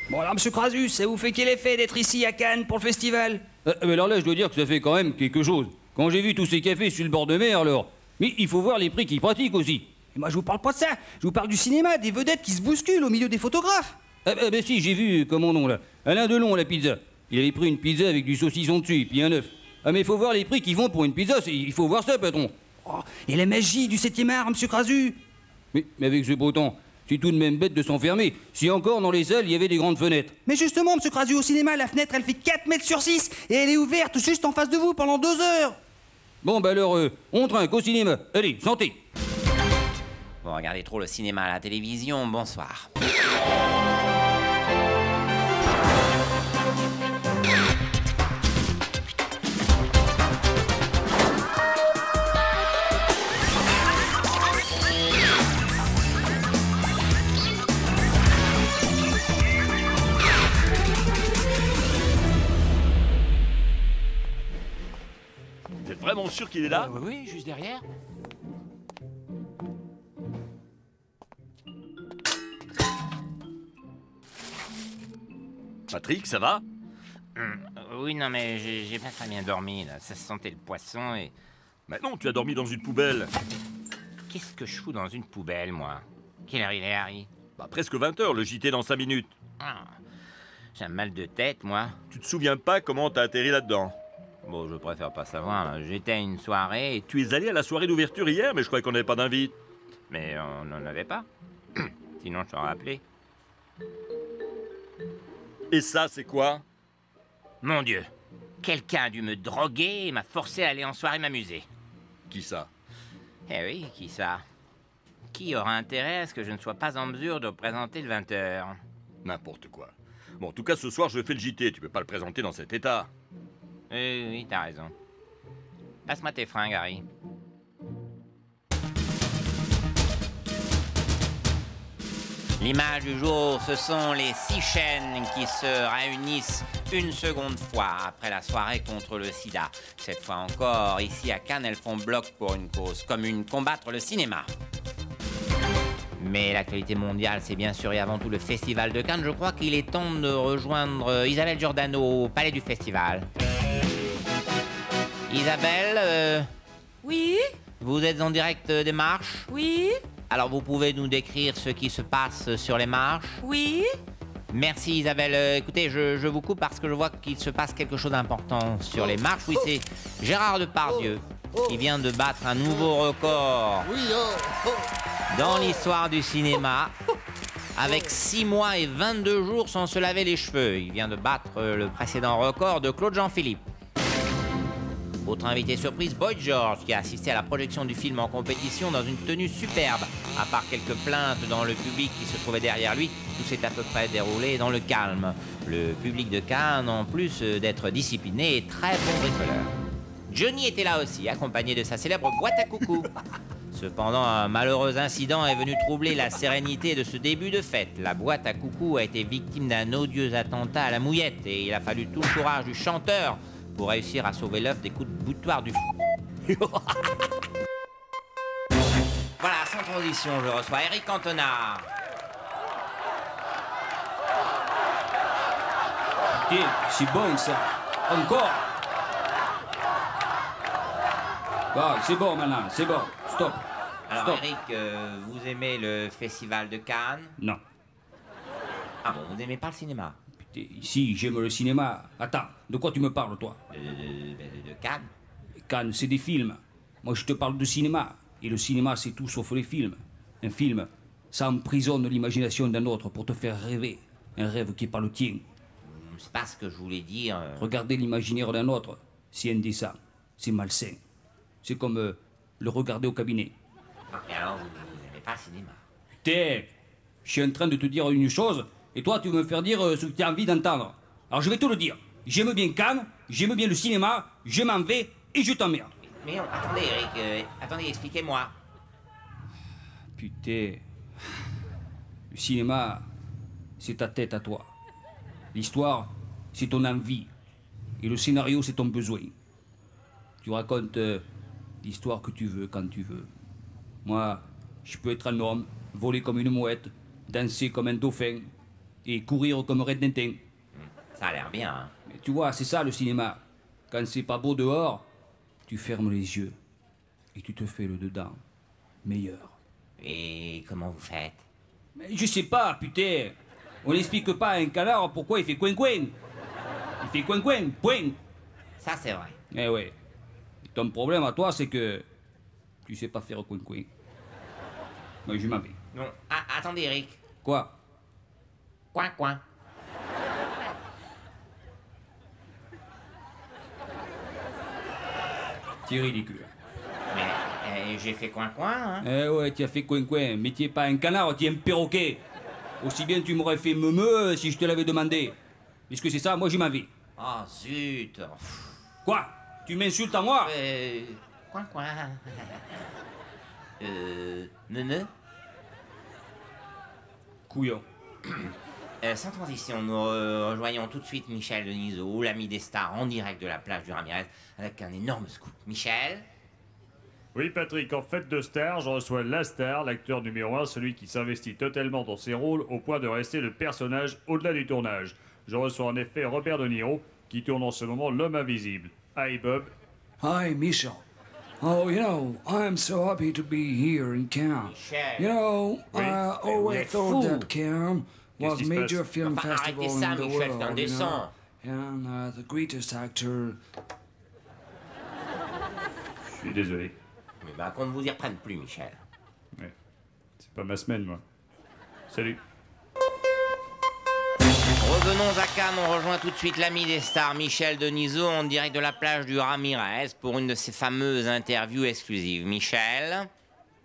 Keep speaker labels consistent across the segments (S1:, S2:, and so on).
S1: Bon alors, monsieur Crasus, ça vous fait quel effet d'être ici à Cannes pour le festival?
S2: Mais alors là, je dois dire que ça fait quand même quelque chose. Quand j'ai vu tous ces cafés sur le bord de mer, alors... Mais il faut voir les prix qu'ils pratiquent aussi.
S1: Et moi, je vous parle pas de ça. Je vous parle du cinéma, des vedettes qui se bousculent au milieu des photographes.
S2: Ben si, j'ai vu, comment nom là, Alain Delon, la pizza. Il avait pris une pizza avec du saucisson dessus, et puis un œuf. Ah mais il faut voir les prix qu'ils font pour une pizza, il faut voir ça, patron.
S1: Oh, et la magie du 7e art, monsieur Crasus.
S2: Mais avec ce beau temps, c'est tout de même bête de s'enfermer. Si encore dans les salles, il y avait des grandes fenêtres.
S1: Mais justement, monsieur Crasus, au cinéma, la fenêtre, elle fait 4 mètres sur 6, et elle est ouverte juste en face de vous pendant 2 heures.
S2: Bon, bah alors, on trinque au cinéma. Allez, santé.
S3: Vous regardez trop le cinéma à la télévision, bonsoir.
S4: Vous êtes vraiment sûr qu'il est là?
S3: Oui, juste derrière.
S4: Patrick, ça va?
S3: Oui, non, mais j'ai pas très bien dormi, là. Ça sentait le poisson et...
S4: Mais non, tu as dormi dans une poubelle.
S3: Qu'est-ce que je fous dans une poubelle, moi? Quelle heure il est, Harry?
S4: Bah, presque 20 h, le JT dans 5 minutes.
S3: Ah, j'ai un mal de tête, moi.
S4: Tu te souviens pas comment t'as atterri là-dedans?
S3: Bon, je préfère pas savoir, là. J'étais à une soirée et...
S4: Tu es allé à la soirée d'ouverture hier, mais je croyais qu'on n'avait pas d'invite.
S3: Mais on n'en avait pas. Sinon, je t'aurais appelé.
S4: Et ça, c'est quoi?
S3: Mon Dieu, quelqu'un a dû me droguer et m'a forcé à aller en soirée m'amuser.
S4: Qui ça?
S3: Eh oui, qui ça? Qui aura intérêt à ce que je ne sois pas en mesure de présenter le 20h?
S4: N'importe quoi. Bon, en tout cas, ce soir, je fais le JT. Tu peux pas le présenter dans cet état.
S3: Oui, t'as raison. Passe-moi tes fringues, Harry. L'image du jour, ce sont les 6 chaînes qui se réunissent une seconde fois après la soirée contre le sida. Cette fois encore, ici à Cannes, elles font bloc pour une cause commune, combattre le cinéma. Mais l'actualité mondiale, c'est bien sûr et avant tout le Festival de Cannes. Je crois qu'il est temps de rejoindre Isabelle Giordano au palais du festival. Isabelle,
S5: Oui,
S3: vous êtes en direct des marches?
S5: oui,
S3: Alors vous pouvez nous décrire ce qui se passe sur les marches?
S5: oui.
S3: Merci Isabelle. Écoutez, je vous coupe parce que je vois qu'il se passe quelque chose d'important sur les marches. Oui, c'est Gérard Depardieu qui vient de battre un nouveau record dans l'histoire du cinéma avec 6 mois et 22 jours sans se laver les cheveux. Il vient de battre le précédent record de Claude Jean-Philippe. Autre invité surprise, Boy George, qui a assisté à la projection du film en compétition dans une tenue superbe. À part quelques plaintes dans le public qui se trouvait derrière lui, tout s'est à peu près déroulé dans le calme. Le public de Cannes, en plus d'être discipliné, est très bon bricoleur. Johnny était là aussi, accompagné de sa célèbre boîte à coucou. Cependant, un malheureux incident est venu troubler la sérénité de ce début de fête. La boîte à coucou a été victime d'un odieux attentat à la mouillette et il a fallu tout le courage du chanteur pour réussir à sauver l'œuf des coups de boutoir du fou. Voilà, sans transition, je reçois Eric Cantona.
S2: Tiens, c'est bon ça. Encore. Bon, c'est bon maintenant, c'est bon. Stop.
S3: Alors
S2: Stop.
S3: Eric, vous aimez le festival de Cannes?
S2: Non.
S3: Ah bon, vous n'aimez pas le cinéma?
S2: Putain, ici, j'aime le cinéma. Attends, de quoi tu me parles, toi?
S3: De Cannes?
S2: Cannes, c'est des films. Moi, je te parle de cinéma. Et le cinéma, c'est tout sauf les films. Un film, ça emprisonne l'imagination d'un autre pour te faire rêver. Un rêve qui n'est pas le tien.
S3: C'est pas ce que je voulais dire.
S2: Regarder l'imaginaire d'un autre, c'est indécent. C'est malsain. C'est comme le regarder au cabinet.
S3: Et alors, vous n'aimez pas le cinéma?
S2: Putain, je suis en train de te dire une chose, et toi, tu veux me faire dire ce que tu as envie d'entendre. Alors, je vais te le dire. J'aime bien Cannes, j'aime bien le cinéma, je m'en vais et je t'emmerde.
S3: Mais non, attendez, Eric, attendez, expliquez-moi.
S2: Putain, le cinéma, c'est ta tête à toi. L'histoire, c'est ton envie. Et le scénario, c'est ton besoin. Tu racontes l'histoire que tu veux, quand tu veux. Moi, je peux être un homme, voler comme une mouette, danser comme un dauphin. et courir comme Red Tintin.
S3: Ça a l'air bien, hein.
S2: Mais tu vois, c'est ça le cinéma. Quand c'est pas beau dehors, tu fermes les yeux et tu te fais le dedans meilleur.
S3: Et comment vous faites?
S2: Mais je sais pas, putain. On n'explique pas à un canard pourquoi il fait coin-coin. Il fait coin-coin, point.
S3: Ça, c'est vrai.
S2: Eh ouais. Et ton problème à toi, c'est que tu sais pas faire coin-coin. Moi, je m'en vais.
S3: Non. Ah, attendez, Eric.
S2: Quoi?
S3: Coin.
S2: C'est ridicule.
S3: Mais j'ai fait coin, hein.
S2: Eh ouais, tu as fait coin-coin. Mais tu es pas un canard, tu es un perroquet. Aussi bien tu m'aurais fait meumeu si je te l'avais demandé. Puisque c'est ça, moi je m'en vais.
S3: Oh, zut.
S2: Quoi? Tu m'insultes à moi?
S3: Coin. Neuneu.
S2: Couillon.
S3: Sans transition, nous rejoignons tout de suite Michel Denisot, l'ami des stars, en direct de la plage du Ramirez, avec un énorme scoop. Michel?
S5: Oui, Patrick, en fait de star, je reçois la star, l'acteur numéro 1, celui qui s'investit totalement dans ses rôles au point de rester le personnage au-delà du tournage. Je reçois en effet Robert De Niro, qui tourne en ce moment L'Homme Invisible. Hi, Bob.
S6: Hi, Michel. Oh, you know, I'm so happy to be here in Cannes.
S3: Michel.
S6: You know,
S5: Oui,
S6: I
S3: vous
S6: always
S3: êtes
S6: thought
S3: fou.
S6: that Cannes
S5: Qu'est-ce
S6: was
S5: qui se
S6: major
S5: passe?
S6: film
S3: Enfin,
S6: festival
S3: arrêtez ça,
S6: in the
S3: Michel, c'est
S6: world, you
S3: indécent.
S6: know. And the greatest actor.
S5: Je suis désolé.
S3: Mais bah, qu'on ne vous y reprenne plus, Michel.
S5: Ouais. C'est pas ma semaine, moi. Salut.
S3: Revenons à Cannes, on rejoint tout de suite l'ami des stars, Michel Denisot, en direct de la plage du Ramirez, pour une de ses fameuses interviews exclusives. Michel?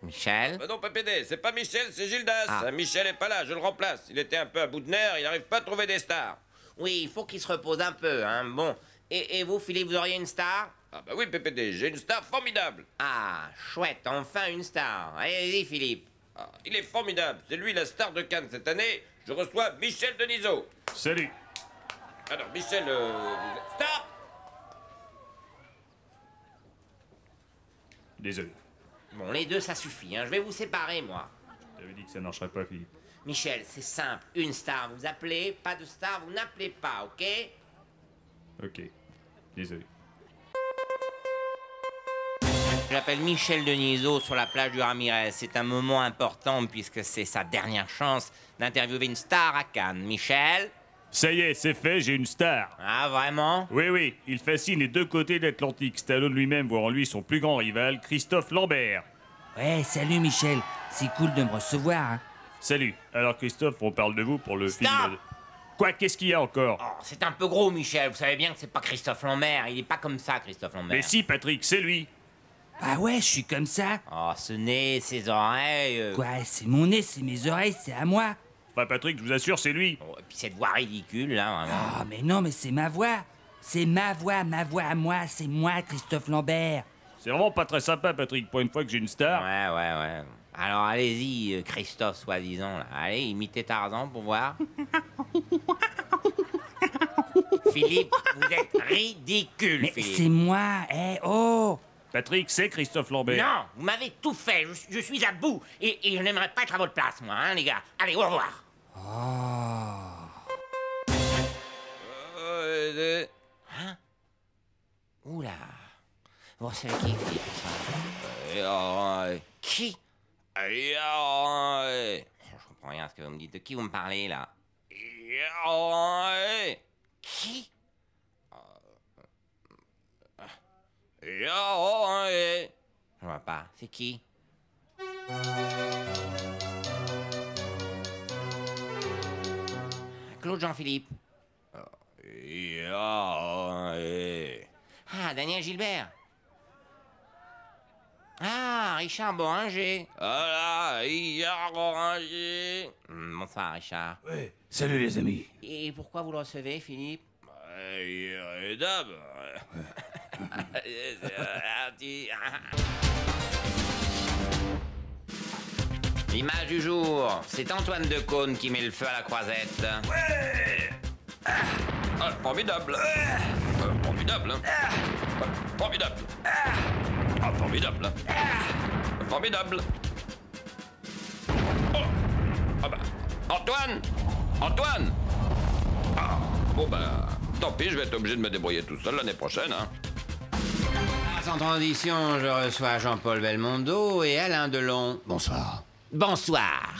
S4: Non, PPD, c'est pas Michel, c'est Gildas.
S3: Ah.
S4: Michel est pas là, je le remplace. Il était un peu à bout de nerfs, il n'arrive pas à trouver des stars.
S3: Oui, il faut qu'il se repose un peu, hein. Bon. Et vous, Philippe, vous auriez une star?
S4: Ah bah oui, PPD, j'ai une star formidable.
S3: Ah, chouette, enfin une star. Allez-y, Philippe.
S4: Ah, il est formidable, c'est lui la star de Cannes cette année. Je reçois Michel Denisot.
S5: Salut.
S4: Alors, Michel, Stop!
S5: Désolé.
S3: Bon, les deux, ça suffit, hein. Je vais vous séparer, moi.
S5: T'avais dit que ça marcherait pas, Philippe.
S3: Michel, c'est simple. Une star, vous appelez. Pas de star, vous n'appelez pas, ok?
S5: Ok. Désolé.
S3: J'appelle Michel Denisot sur la plage du Ramirez. C'est un moment important puisque c'est sa dernière chance d'interviewer une star à Cannes. Michel?
S5: Ça y est, c'est fait, j'ai une star.
S3: Ah, vraiment?
S5: Oui, il fascine les deux côtés de l'Atlantique. Stallone lui-même voit en lui son plus grand rival, Christophe Lambert.
S1: Ouais, salut Michel. C'est cool de me recevoir. Hein.
S5: Salut. Alors Christophe, on parle de vous pour le
S3: Stop.
S5: film... Quoi, qu'est-ce qu'il y a encore?
S3: Oh, c'est un peu gros, Michel. Vous savez bien que c'est pas Christophe Lambert. Il est pas comme ça, Christophe Lambert.
S5: Mais si, Patrick, c'est lui.
S1: Bah ouais, je suis comme ça.
S3: Oh, ce nez, ses oreilles...
S1: Quoi, c'est mon nez, c'est mes oreilles, c'est à moi.
S5: Enfin, Patrick, je vous assure, c'est lui.
S3: Oh, et puis cette voix ridicule, là, vraiment.
S1: Ah, mais non, mais c'est ma voix. C'est ma voix à moi. C'est moi, Christophe Lambert.
S5: C'est vraiment pas très sympa, Patrick, pour une fois que j'ai une star.
S3: Ouais. Alors, allez-y, Christophe, soi-disant, là. Allez, imitez Tarzan pour voir. Philippe, vous êtes ridicule,
S1: Mais
S3: Philippe.
S1: c'est moi, oh.
S5: Patrick, c'est Christophe Lambert.
S3: Non, vous m'avez tout fait. Je suis à bout. Et je n'aimerais pas être à votre place, moi, hein, les gars. Allez, au revoir. Hein? Oula. Bon, c'est qui, Philippe, ça? Qui? Je comprends rien à ce que vous me dites. De qui vous me parlez, là? Qui? Je vois pas. C'est qui? Claude Jean-Philippe. Ah, Daniel Gilbert. Ah, Richard Boringer. Bonsoir, Richard.
S6: Ouais, salut les amis.
S3: Et pourquoi vous le recevez, Philippe? L'image du jour, c'est Antoine Decaune qui met le feu à la croisette.
S4: Formidable. Formidable. Formidable. Formidable. Formidable. Oh. Ah bah. Antoine! Antoine! Ah, bon ben, tant pis, je vais être obligé de me débrouiller tout seul l'année prochaine, hein.
S3: Sans transition, je reçois Jean-Paul Belmondo et Alain Delon.
S7: Bonsoir.
S3: Bonsoir.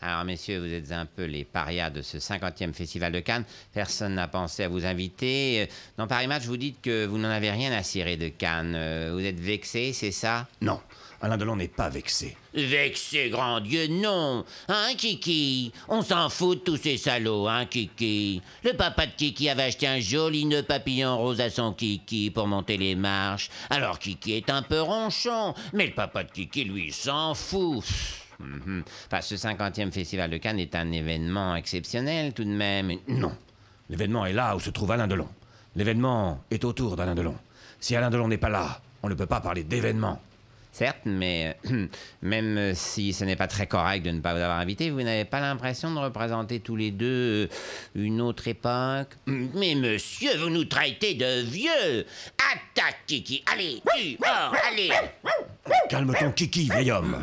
S3: Alors, messieurs, vous êtes un peu les parias de ce 50e Festival de Cannes. Personne n'a pensé à vous inviter. Dans Paris Match, vous dites que vous n'en avez rien à cirer de Cannes. Vous êtes vexé, c'est ça?
S7: Non, Alain Delon n'est pas vexé.
S3: Vexé, grand Dieu, non. Hein, Kiki? On s'en fout de tous ces salauds, hein, Kiki? Le papa de Kiki avait acheté un joli nœud papillon rose à son Kiki pour monter les marches. Alors Kiki est un peu ronchon, mais le papa de Kiki, lui, s'en fout. Enfin, ce 50e Festival de Cannes est un événement exceptionnel, tout de même.
S7: Non, l'événement est là où se trouve Alain Delon. L'événement est autour d'Alain Delon. Si Alain Delon n'est pas là, on ne peut pas parler d'événement.
S3: Certes, mais même si ce n'est pas très correct de ne pas vous avoir invité, vous n'avez pas l'impression de représenter tous les deux une autre époque? Mais monsieur, vous nous traitez de vieux! Attaque, Kiki! Allez, tu mort, allez!
S7: Calme ton Kiki, vieil homme.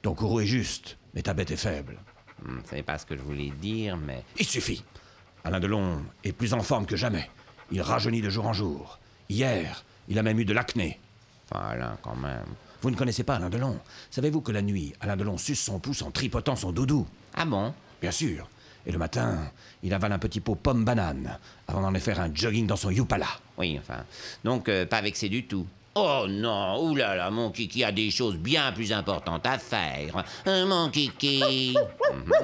S7: Ton courroux est juste, mais ta bête est faible.
S3: Ce n'est pas ce que je voulais dire, mais...
S7: Il suffit. Alain Delon est plus en forme que jamais. Il rajeunit de jour en jour. Hier, il a même eu de l'acné.
S3: Voilà, quand même.
S7: Vous ne connaissez pas Alain Delon. Savez-vous que la nuit, Alain Delon suce son pouce en tripotant son doudou?
S3: Ah bon?
S7: Bien sûr. Et le matin, il avale un petit pot pomme-banane avant d'en faire un jogging dans son Yupala.
S3: Oui, enfin... Donc, pas vexé du tout. Oh non, oulala, mon Kiki a des choses bien plus importantes à faire. Mon Kiki.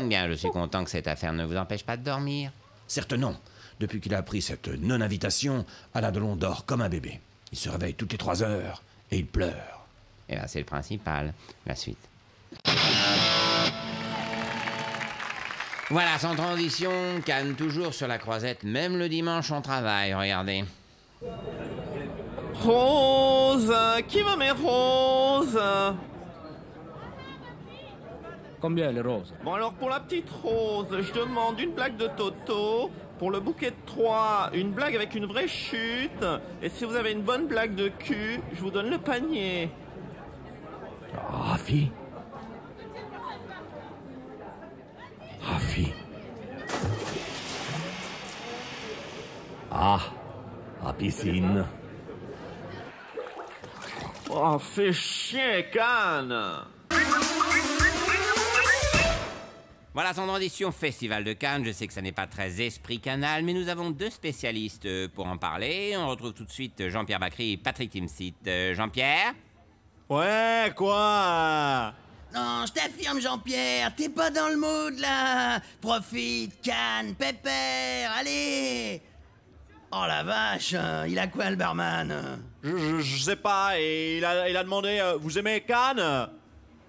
S3: Bien, je suis content que cette affaire ne vous empêche pas de dormir.
S7: Certes non. Depuis qu'il a appris cette non-invitation, Alain Delon dort comme un bébé. Il se réveille toutes les 3 heures et il pleure.
S3: Et là, c'est le principal. La suite. Voilà, sans transition, Cannes toujours sur la croisette, même le dimanche on travaille, regardez.
S8: Rose, qui veut mes roses?
S2: Combien les roses?
S8: Bon alors pour la petite rose, je demande une blague de Toto. Pour le bouquet de 3, une blague avec une vraie chute. Et si vous avez une bonne blague de cul, je vous donne le panier.
S7: Rafi. Rafi. Ah, à piscine.
S8: Oh, fais chier, Cannes!
S3: Voilà, sans transition, Festival de Cannes. Je sais que ça n'est pas très esprit canal, mais nous avons 2 spécialistes pour en parler. On retrouve tout de suite Jean-Pierre Bacry et Patrick Timsit. Jean-Pierre?
S8: Ouais, quoi?
S9: Non, je t'affirme, Jean-Pierre, t'es pas dans le mood, là. Profite, Cannes, pépère, allez. Oh la vache, il a quoi, le barman?
S8: Je sais pas, et il a demandé, vous aimez Cannes?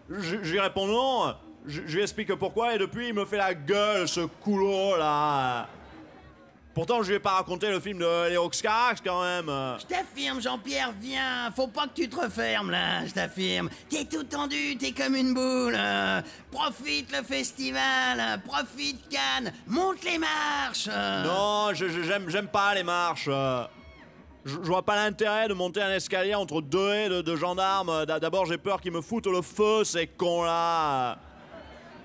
S8: Je lui réponds non. Je lui explique pourquoi, et depuis, il me fait la gueule, ce coulo, là. Pourtant, je lui ai pas raconté le film de Léo Xcarax, quand même.
S9: Je t'affirme, Jean-Pierre, viens. Faut pas que tu te refermes, là, je t'affirme. T'es tout tendu, t'es comme une boule. Profite le festival, profite Cannes, monte les marches.
S8: Non, j'aime pas les marches. Je vois pas l'intérêt de monter un escalier entre 2 haies de gendarmes. D'abord, j'ai peur qu'ils me foutent le feu, ces cons-là.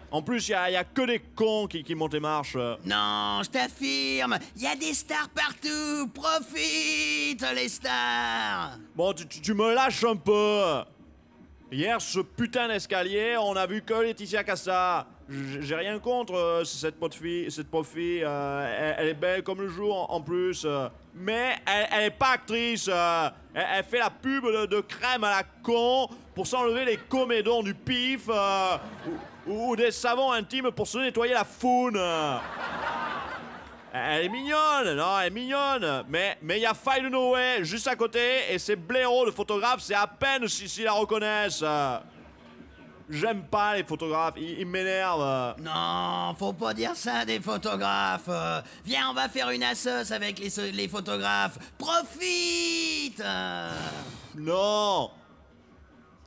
S8: En plus, y a que des cons qui montent les marches.
S9: Non, je t'affirme, y a des stars partout. Profite, les stars.
S8: Bon, tu me lâches un peu. Hier, ce putain d'escalier, on a vu que Laetitia Casta. J'ai rien contre cette pauvre fille. Elle est belle comme le jour, en plus. Mais elle est pas actrice. Elle fait la pub de crème à la con pour s'enlever les comédons du pif. Ou des savons intimes pour se nettoyer la faune. Elle est mignonne, non, elle est mignonne. Mais y a Faye de Noé juste à côté et ces blaireaux de photographes, c'est à peine s'ils la reconnaissent. J'aime pas les photographes, ils m'énervent.
S9: Non, faut pas dire ça des photographes. Viens, on va faire une assoce avec les photographes. Profite.
S8: Non.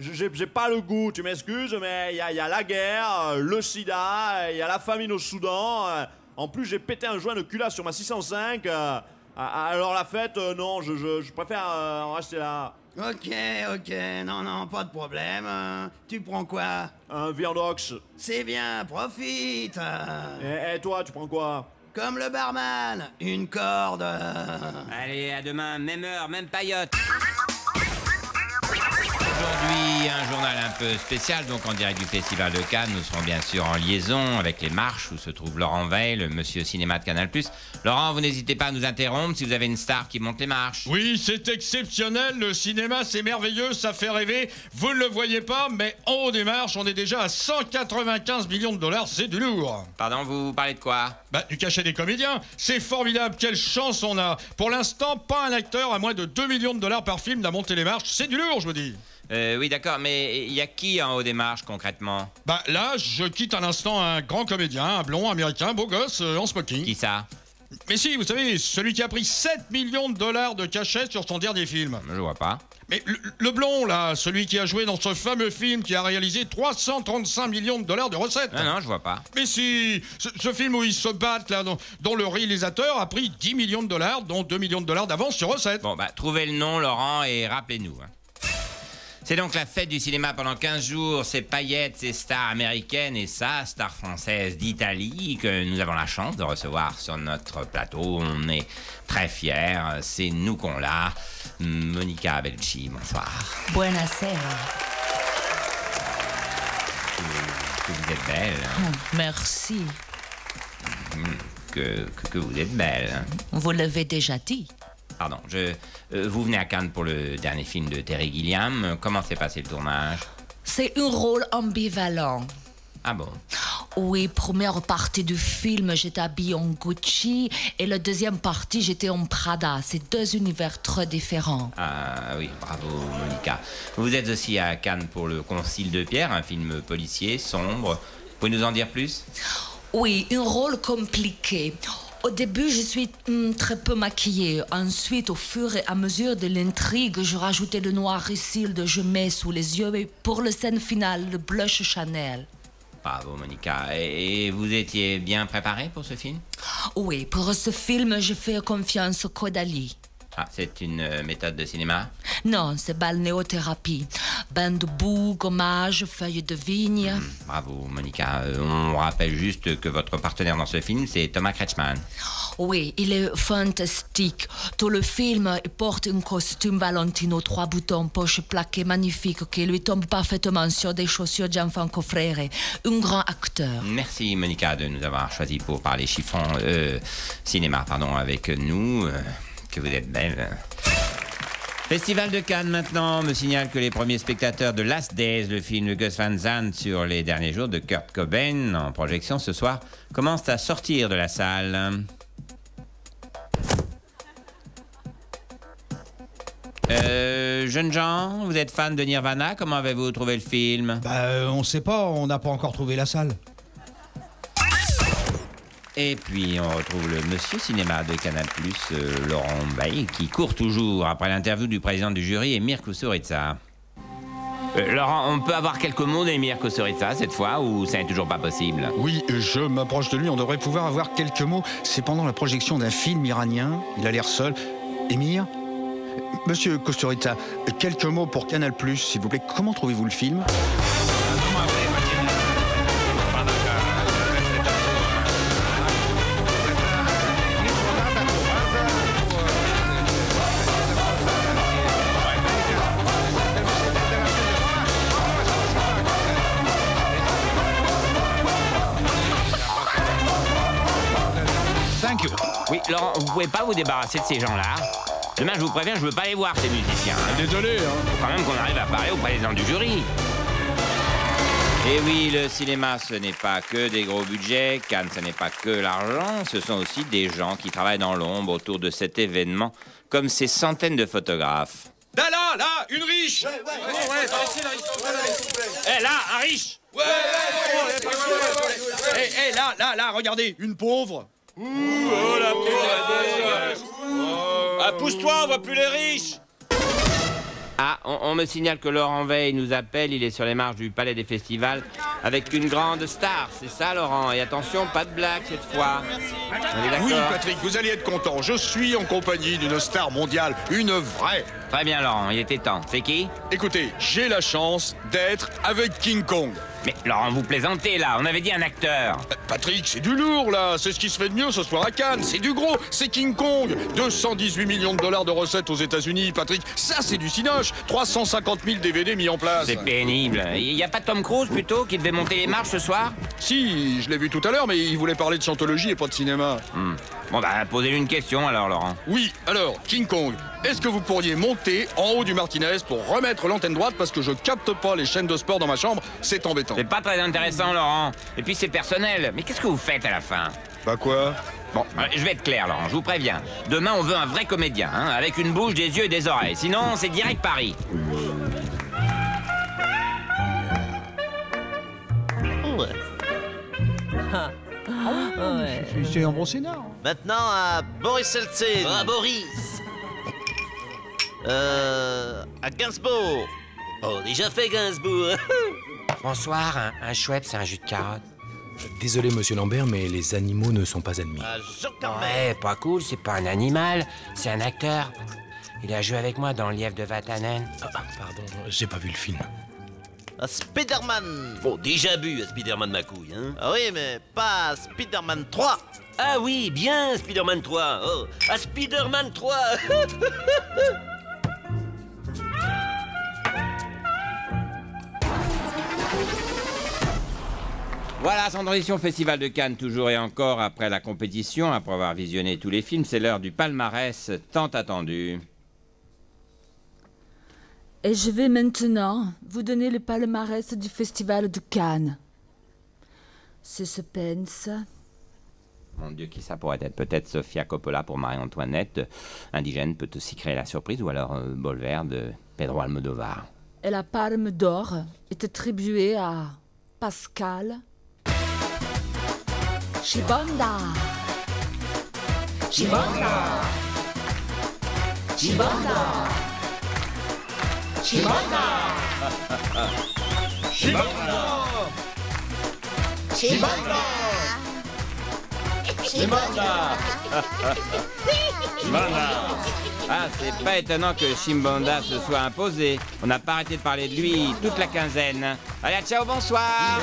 S8: J'ai pas le goût, tu m'excuses, mais y a la guerre, le sida, y a la famine au Soudan. En plus, j'ai pété un joint de culasse sur ma 605. Alors la fête, non, je préfère en rester là.
S9: Ok, non, pas de problème. Tu prends quoi?
S8: Un Viandox.
S9: C'est bien, profite.
S8: Et toi, tu prends quoi?
S9: Comme le barman, une corde.
S3: Allez, à demain, même heure, même paillote. Aujourd'hui, un journal un peu spécial, donc en direct du Festival de Cannes. Nous serons bien sûr en liaison avec les marches où se trouve Laurent Veil, le monsieur cinéma de Canal+. Laurent, vous n'hésitez pas à nous interrompre si vous avez une star qui monte les marches.
S10: Oui, c'est exceptionnel, le cinéma c'est merveilleux, ça fait rêver. Vous ne le voyez pas, mais en haut des marches, on est déjà à 195 millions de dollars, c'est du lourd.
S3: Pardon, vous parlez de quoi?
S10: Bah, du cachet des comédiens. C'est formidable, quelle chance on a. Pour l'instant, pas un acteur à moins de 2 millions de dollars par film n'a monté les marches, c'est du lourd, je vous dis.
S3: Oui, d'accord, mais il y a qui en haut des marches, concrètement?
S10: Bah, là, je quitte un instant un grand comédien, un blond américain, beau gosse, en smoking.
S3: Qui ça?
S10: Mais si, vous savez, celui qui a pris 7 millions de dollars de cachet sur son dernier film.
S3: Je vois pas.
S10: Mais le blond, là, celui qui a joué dans ce fameux film qui a réalisé 335 millions de dollars de recettes.
S3: Non, je vois pas.
S10: Mais si, ce film où ils se battent, là, dont le réalisateur a pris 10 millions de dollars, dont 2 millions de dollars d'avance sur recettes.
S3: Bon, bah, trouvez le nom, Laurent, et rappelez-nous. C'est donc la fête du cinéma pendant 15 jours, ces paillettes, ces stars américaines et ça, stars françaises d'Italie, que nous avons la chance de recevoir sur notre plateau. On est très fiers, c'est nous qu'on l'a. Monica Bellucci, bonsoir.
S11: Buonasera.
S3: Que vous êtes belle.
S11: Oh, merci.
S3: Que vous êtes belle.
S11: Vous l'avez déjà dit.
S3: Pardon, vous venez à Cannes pour le dernier film de Terry Gilliam. Comment s'est passé le tournage?
S11: C'est un rôle ambivalent.
S3: Ah bon?
S11: Oui, première partie du film, j'étais habillée en Gucci et la deuxième partie, j'étais en Prada. C'est deux univers très différents.
S3: Ah oui, bravo Monica. Vous êtes aussi à Cannes pour Le Concile de Pierre, un film policier, sombre. Vous pouvez nous en dire plus?
S11: Oui, un rôle compliqué. Au début, je suis très peu maquillée. Ensuite, au fur et à mesure de l'intrigue, je rajoutais le noir cils je mets sous les yeux et pour la scène finale, le blush Chanel.
S3: Bravo Monica. Et vous étiez bien préparée pour ce film?
S11: Oui, pour ce film, je fais confiance au Kodali.
S3: Ah, c'est une méthode de cinéma?
S11: Non, c'est balnéothérapie. Bain de boue, gommage, feuilles de vigne.
S3: Bravo, Monica. On rappelle juste que votre partenaire dans ce film, c'est Thomas Kretschmann.
S11: Oui, il est fantastique. Tout le film, il porte un costume Valentino, 3 boutons, poche plaquée magnifique qui lui tombe parfaitement sur des chaussures Gianfranco Frere. Un grand acteur.
S3: Merci, Monica, de nous avoir choisi pour parler cinéma, avec nous. Que vous êtes belle. Festival de Cannes maintenant me signale que les premiers spectateurs de Last Days, le film de Gus Van Sant sur les derniers jours de Kurt Cobain en projection ce soir, commencent à sortir de la salle. Jeunes gens, vous êtes fan de Nirvana, comment avez-vous trouvé le film?
S12: On sait pas, on n'a pas encore trouvé la salle.
S3: Et puis, on retrouve le monsieur cinéma de Canal+, Laurent Veil, qui court toujours après l'interview du président du jury, Emir Kusturica. Laurent, on peut avoir quelques mots d'Emir Kusturica cette fois, ou ça n'est toujours pas possible?
S13: Oui, je m'approche de lui, on devrait pouvoir avoir quelques mots. C'est pendant la projection d'un film iranien, il a l'air seul. Emir? Monsieur Kusturica, quelques mots pour Canal+, s'il vous plaît. Comment trouvez-vous le film?
S3: Oui, Laurent, vous pouvez pas vous débarrasser de ces gens-là. Demain, je vous préviens, je veux pas les voir, ces musiciens.
S10: Désolé, hein.
S3: Faut quand même qu'on arrive à parler au président du jury. Et oui, le cinéma, ce n'est pas que des gros budgets. Cannes, ce n'est pas que l'argent. Ce sont aussi des gens qui travaillent dans l'ombre autour de cet événement, comme ces centaines de photographes.
S10: Là, une riche.
S3: Là, un riche.
S10: Là, regardez, une pauvre.
S3: Pousse-toi, on voit plus les riches. Ah, on me signale que Laurent Veil nous appelle, il est sur les marches du Palais des Festivals. avec une grande star, c'est ça, Laurent? Et attention, pas de blague cette fois. On est d'accord?
S14: Oui, Patrick, vous allez être content. Je suis en compagnie d'une star mondiale, une vraie.
S3: Très bien, Laurent, il était temps. C'est qui?
S14: Écoutez, j'ai la chance d'être avec King Kong.
S3: Mais Laurent, vous plaisantez là, on avait dit un acteur.
S14: Patrick, c'est du lourd là, c'est ce qui se fait de mieux ce soir à Cannes, c'est du gros, c'est King Kong. 218 millions de dollars de recettes aux États-Unis, Patrick, ça c'est du cinoche. 350 000 DVD mis en place.
S3: C'est pénible. Il n'y a pas Tom Cruise plutôt qui devait monter les marches ce soir?
S14: Si, je l'ai vu tout à l'heure, mais il voulait parler de scientologie et pas de cinéma.
S3: Bon bah, posez-lui une question alors, Laurent.
S14: Oui, alors, King Kong, est-ce que vous pourriez monter en haut du Martinez pour remettre l'antenne droite parce que je capte pas les chaînes de sport dans ma chambre, c'est embêtant.
S3: C'est pas très intéressant, Laurent. Et puis c'est personnel. Mais qu'est-ce que vous faites à la fin?
S14: Bah quoi?
S3: Bon, je vais être clair, Laurent, je vous préviens. Demain, on veut un vrai comédien, hein, avec une bouche, des yeux et des oreilles. Sinon, c'est direct Paris.
S12: C'est un bon scénar.
S15: Maintenant à Boris Eltsine.
S9: Ah, Boris.
S15: À Gainsbourg.
S9: Oh, déjà fait Gainsbourg.
S3: Bonsoir, un Schweppes, c'est un jus de carotte.
S16: Désolé, monsieur Lambert, mais les animaux ne sont pas admis.
S3: Ouais, pas cool, c'est pas un animal, c'est un acteur. Il a joué avec moi dans Le Lièvre de Vatanen.
S16: Pardon, j'ai pas vu le film.
S15: À Spider-Man.
S9: Bon, déjà bu à Spider-Man ma couille, hein.
S15: Ah oui, mais pas à Spider-Man 3.
S9: Ah oui, bien Spider-Man 3. Oh, à Spider-Man 3.
S3: Voilà, sans transition, Festival de Cannes, toujours et encore après la compétition, après avoir visionné tous les films, c'est l'heure du palmarès tant attendu.
S11: Et je vais maintenant vous donner le palmarès du Festival de Cannes. Suspense.
S3: Mon Dieu, qui ça pourrait être? Peut-être Sofia Coppola pour Marie-Antoinette. Indigène peut aussi créer la surprise, ou alors Bolver de Pedro Almodovar.
S11: Et la Palme d'Or est attribuée à Pascal Chibanda. Chibanda. Chibanda. Chibanda.
S9: Chibanda.
S3: Chibanda. Chibanda. Ah, c'est pas étonnant que Chimbanda se soit imposé. On n'a pas arrêté de parler de lui toute la quinzaine. Allez, ciao, bonsoir.